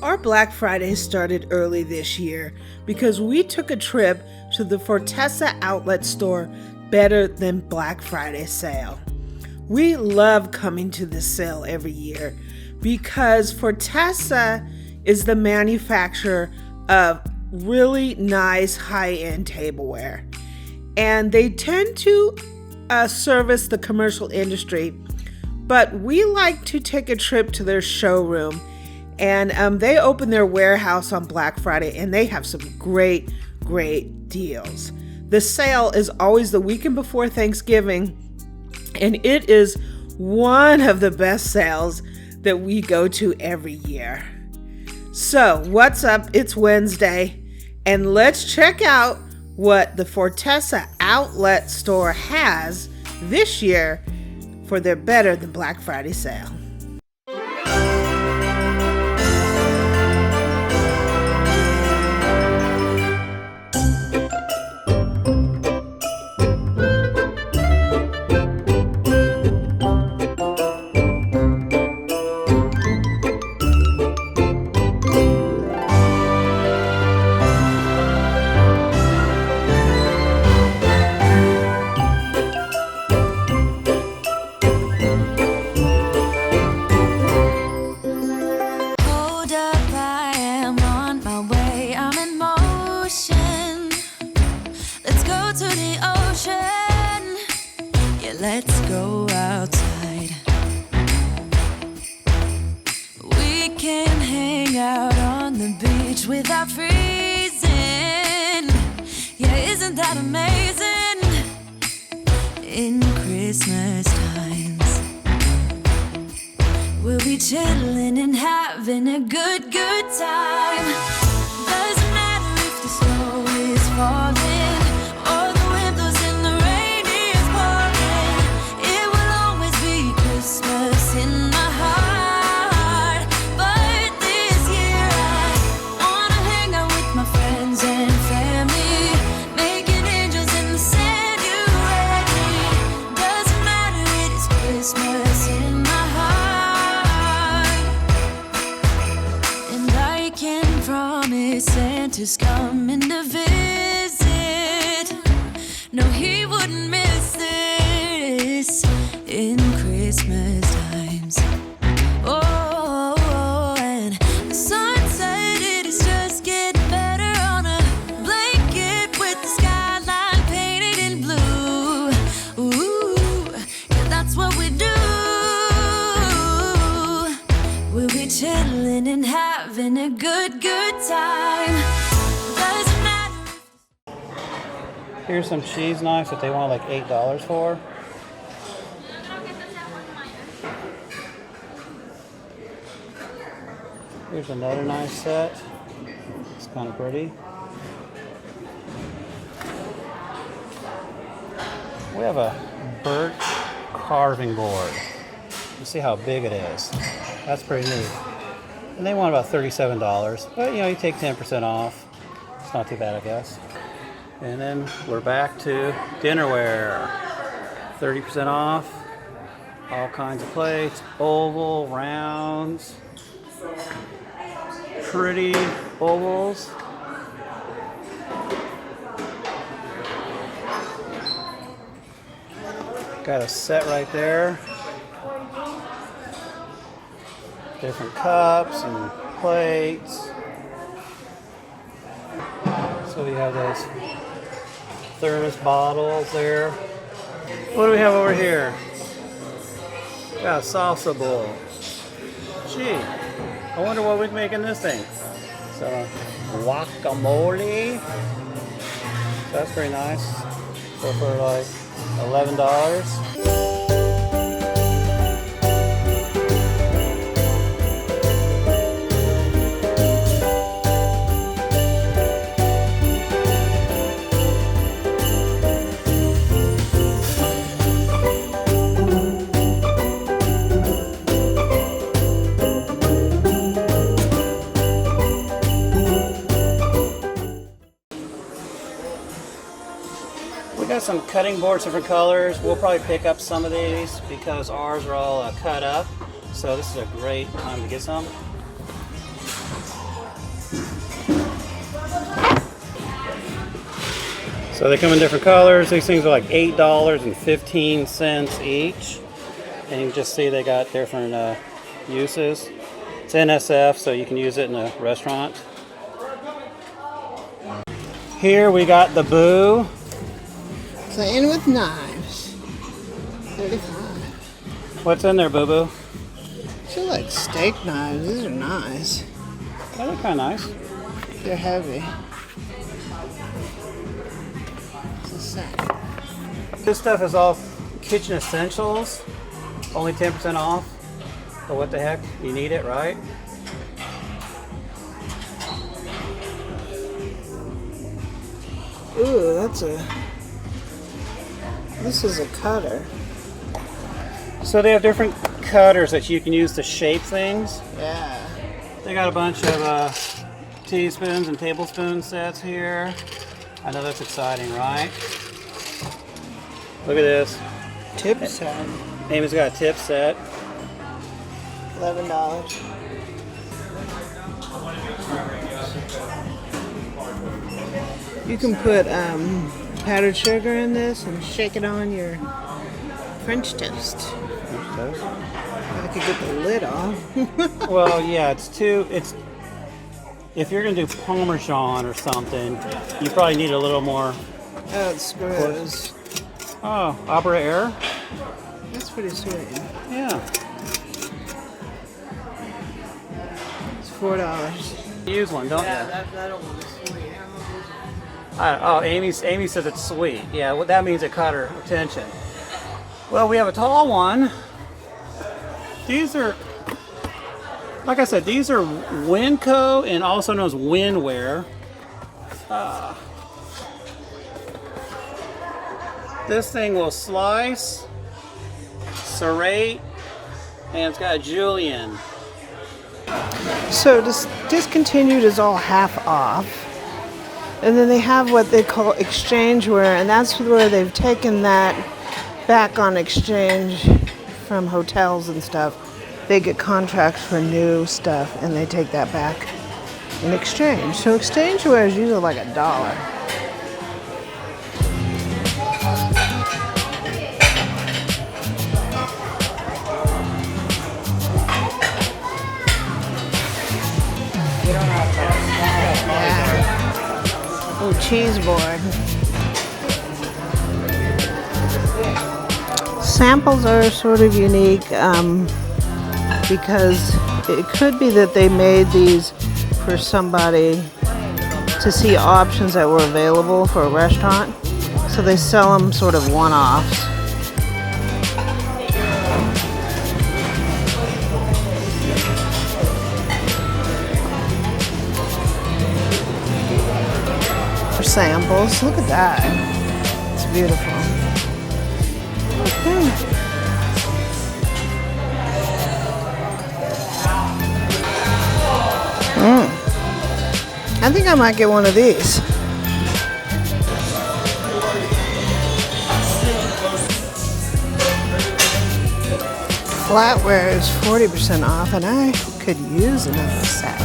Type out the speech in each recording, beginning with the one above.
Our Black Friday started early this year because we took a trip to the Fortessa outlet store Better Than Black Friday sale. We love coming to this sale every year because Fortessa is the manufacturer of really nice high-end tableware. And they tend to service the commercial industry, but we like to take a trip to their showroom. And they open their warehouse on Black Friday, and they have some great deals. The sale is always the weekend before Thanksgiving, and it is one of the best sales that we go to every year. So, what's up? It's Wednesday, and let's check out what the Fortessa outlet store has this year for their Better Than Black Friday sale. Let's go outside. We can hang out on the beach without freezing. Yeah, isn't that amazing? In Christmas times, we'll be chilling and having a good time. Doesn't matter if the snow is falling or the wind blows in the rain is pouring. It will always be Christmas in my heart. But this year I wanna hang out with my friends and family, making angels in the sand. You ready? Doesn't matter, it is Christmas in my heart. And I can promise Santa's coming to visit. No, he wouldn't miss this in Christmas times. Oh, and the sun said it is just getting better on a blanket with the skyline painted in blue. Ooh, yeah, that's what we do. We'll be chilling and having a good time. Doesn't matter. Here's some cheese knives that they want like $8 for. Here's another nice set. It's kind of pretty. We have a birch carving board. You see how big it is. That's pretty neat. And they want about $37, but you know, you take 10% off. It's not too bad, I guess. And then we're back to Dinnerware. 30% off. All kinds of plates, oval, rounds, pretty ovals. Got a set right there. Different cups and plates. So we have those thermos bottles there. What do we have over here? We got a salsa bowl. Gee, I wonder what we'd make in this thing. So guacamole. So that's pretty nice. So for like $11. Got some cutting boards, different colors. We'll probably pick up some of these because ours are all cut up. So this is a great time to get some. So they come in different colors. These things are like $8.15 each. And you can just see they got different uses. It's NSF, so you can use it in a restaurant. Here we got the Boo. Playing with knives. 35. What's in there, Boo Boo? These are like steak knives. These are nice. Oh, they're kind of nice. They're heavy. What's that? This stuff is all kitchen essentials. Only 10% off. But what the heck? You need it, right? Ooh, this is a cutter. So they have different cutters that you can use to shape things. Yeah. They got a bunch of teaspoons and tablespoon sets here. I know that's exciting, right? Look at this. Tip set. Amy's got a tip set. $11. You can put powdered sugar in this and shake it on your French toast. I could get the lid off. Well, yeah, if you're gonna do Parmesan or something, you probably need a little more. Oh, it screws. Oh, Opera Air? That's pretty sweet. Yeah. It's $4. Use one, don't you? That'll be sweet. Amy says it's sweet. Yeah, well, that means it caught her attention. Well, we have a tall one. These are, like I said, these are Winco and also known as Winware. This thing will slice, serrate, and it's got a julienne. So this discontinued is all half off. And then they have what they call Exchangeware, and that's where they've taken that back on exchange from hotels and stuff. They get contracts for new stuff, and they take that back in exchange. So Exchangeware is usually like $1. Oh, cheese board. Samples are sort of unique because it could be that they made these for somebody to see options that were available for a restaurant. So they sell them sort of one-offs. Samples. Look at that. It's beautiful. Okay. I think I might get one of these. Flatware is 40% off, and I could use another set.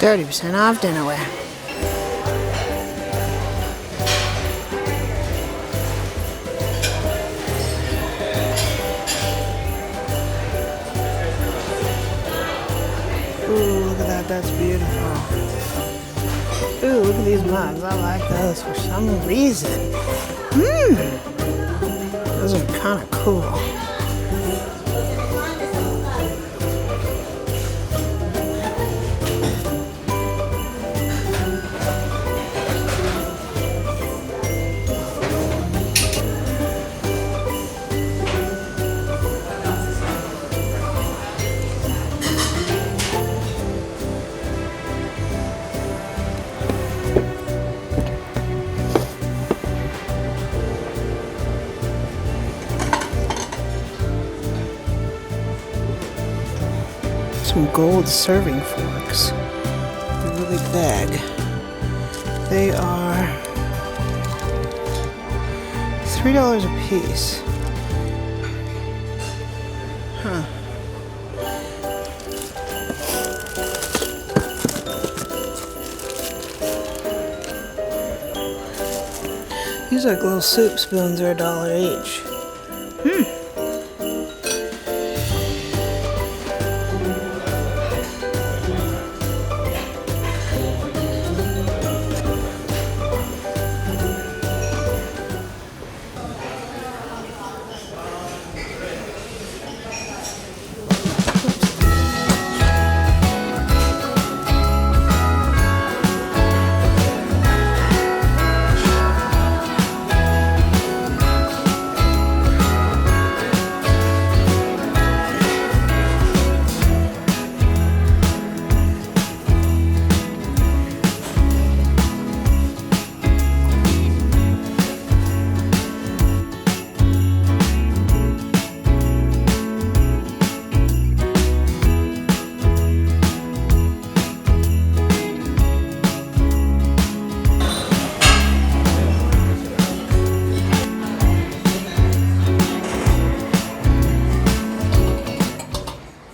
$30% off Dinnerware. Ooh, look at that. That's beautiful. Ooh, look at these mugs. I like those for some reason. Those are kind of cool. Some gold serving forks. They're really big. They are $3 a piece. These are like little soup spoons. They're $1 each.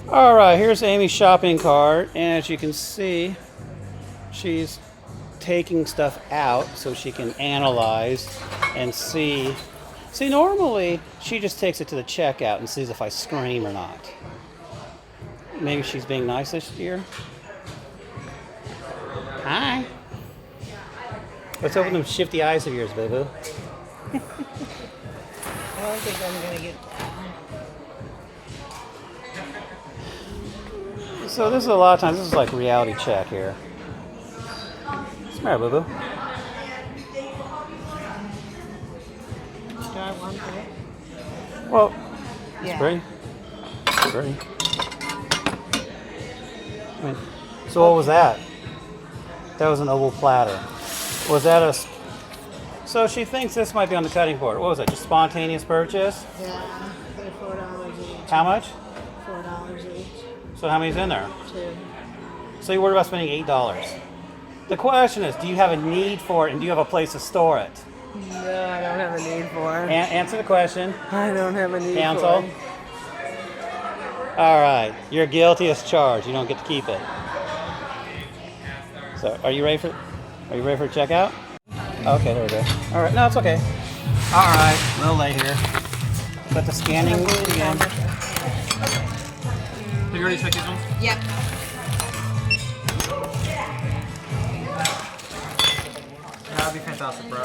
Alright, here's Amy's shopping cart, and as you can see, she's taking stuff out so she can analyze and see. See, normally she just takes it to the checkout and sees if I scream or not. Maybe she's being nice this year. Hi. What's open them shifty eyes of yours, boo-boo? I don't think I'm gonna get that. So this is a lot of times, this is like reality check here. What's the matter, boo-boo? Do I want that? Well, it's Yeah. pretty. It's pretty. I mean, so what was that? That was an oval platter. Was that a... So she thinks this might be on the cutting board. What was that, just spontaneous purchase? Yeah, they're $4 each. How much? $4 each. So how many's in there? 2. So you worried about spending $8. The question is, do you have a need for it and do you have a place to store it? No, I don't have a need for it. Answer the question. I don't have a need Cancel. for it. All right, you're guilty as charged. You don't get to keep it. So, are you ready for checkout? Okay, there we go. All right, no, it's okay. All right, a little late here. But the scanning again. Have you already checked these ones? Yep. That would be fantastic, bro.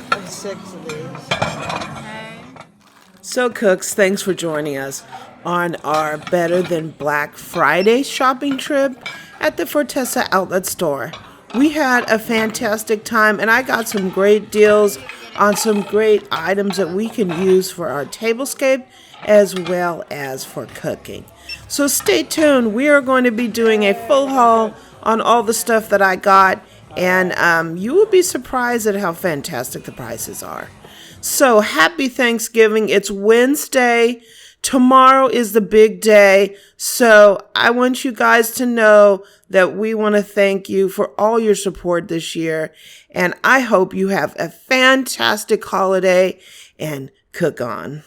There's 6 of these. So, cooks, thanks for joining us on our Better Than Black Friday shopping trip at the Fortessa outlet store. We had a fantastic time, and I got some great deals on some great items that we can use for our tablescape as well as for cooking. So stay tuned. We are going to be doing a full haul on all the stuff that I got, and you will be surprised at how fantastic the prices are. So happy Thanksgiving. It's Wednesday. Tomorrow is the big day. So I want you guys to know that we want to thank you for all your support this year. And I hope you have a fantastic holiday and cook on.